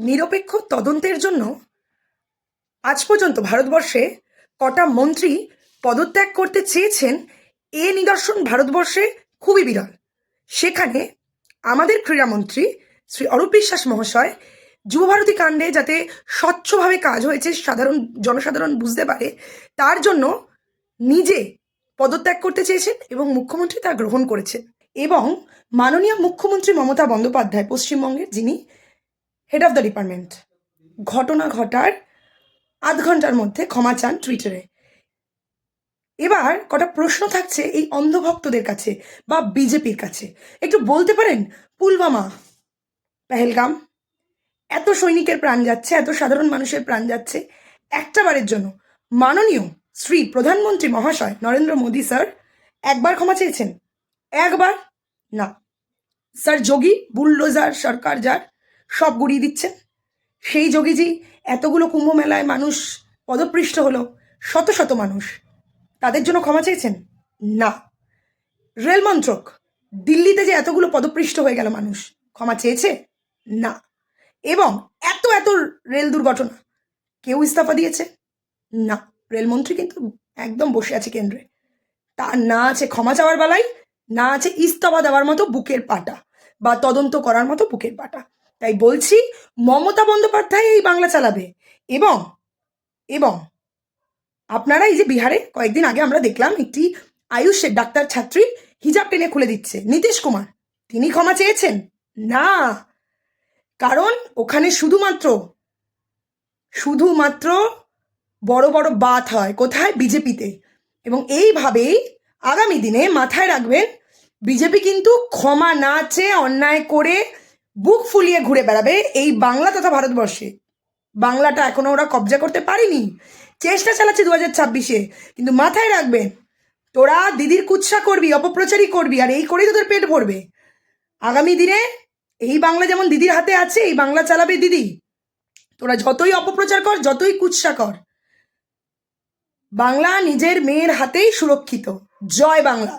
নিরপেক্ষ তদন্তের জন্য আজ পর্যন্ত ভারতবর্ষে কটা মন্ত্রী পদত্যাগ করতে চেয়েছেন এ নিদর্শন ভারতবর্ষে খুবই বিরল। সেখানে আমাদের ক্রীড়ামন্ত্রী শ্রী অরূপ বিশ্বাস মহাশয় যুবভারতী কাণ্ডে যাতে স্বচ্ছভাবে কাজ হয়েছে জনসাধারণ বুঝতে পারে, তার জন্য নিজে পদত্যাগ করতে চেয়েছেন এবং মুখ্যমন্ত্রী তা গ্রহণ করেছেন। এবং মাননীয় মুখ্যমন্ত্রী মমতা বন্দ্যোপাধ্যায়, পশ্চিমবঙ্গের, যিনি হেড অফ দ্য ডিপার্টমেন্ট, ঘটনা ঘটার আধ ঘন্টার মধ্যে ক্ষমা চান টুইটারে। এবার কটা প্রশ্ন থাকছে এই অন্ধভক্তদের কাছে বা বিজেপির কাছে। একটু বলতে পারেন, পুলওয়ামা, পেহেলগাম, এত সৈনিকের প্রাণ যাচ্ছে, এত সাধারণ মানুষের প্রাণ যাচ্ছে, একটা বারের জন্য মাননীয় শ্রী প্রধানমন্ত্রী মহাশয় নরেন্দ্র মোদী স্যার একবার ক্ষমা চেয়েছেন? একবার না। স্যার যোগী বুলডোজার সরকার যার, সব গুড়িয়ে দিচ্ছেন। সেই যোগীজি এতগুলো কুম্ভ মেলায় মানুষ পদপৃষ্ট হলো, শত শত মানুষ, তাদের জন্য ক্ষমা চেয়েছেন? না। রেল মন্ত্রক, দিল্লিতে যে এতগুলো পদপৃষ্ট হয়ে গেল মানুষ, ক্ষমা চেয়েছে? না। এবং এত এত রেল দুর্ঘটনা, কেউ ইস্তফা দিয়েছে? না। রেলমন্ত্রী কিন্তু একদম বসে আছে কেন্দ্রে, তার না আছে ক্ষমা চাওয়ার বেলায়, না আছে ইস্তফা দেওয়ার মতো বুকের পাটা বা তদন্ত করার মতো বুকের পাটা। তাই বলছি, মমতা বন্দ্যোপাধ্যায় এই বাংলা চালাবে। এবং এবং আপনারা এই যে বিহারে কয়েকদিন আগে আমরা দেখলাম একটি আয়ুষের ডাক্তার ছাত্রী হিজাব টেনে খুলে দিচ্ছে, নীতিশ কুমার, তিনি ক্ষমা চেয়েছেন? না। কারণ ওখানে শুধুমাত্র বড় বড় বাত হয় কোথায়? বিজেপিতে। এবং এইভাবেই আগামী দিনে মাথায় রাখবেন, বিজেপি কিন্তু ক্ষমা না চেয়ে অন্যায় করে বুক ফুলিয়ে ঘুরে বেড়াবে এই বাংলা তথা ভারতবর্ষে। বাংলাটা এখনো ওরা কবজা করতে পারেনি, চেষ্টা চালাচ্ছে 2026-এ। কিন্তু মাথায় রাখবেন, তোরা দিদির কুৎসা করবি, অপপ্রচারই করবি, আর এই করেই তোদের পেট ভরবে। আগামী দিনে এই বাংলা যেমন দিদির হাতে আছে, এই বাংলা চালাবে দিদি। তোরা যতই অপপ্রচার কর, যতই কুৎসা কর, বাংলা নিজের মেয়ের হাতেই সুরক্ষিত। জয় বাংলা।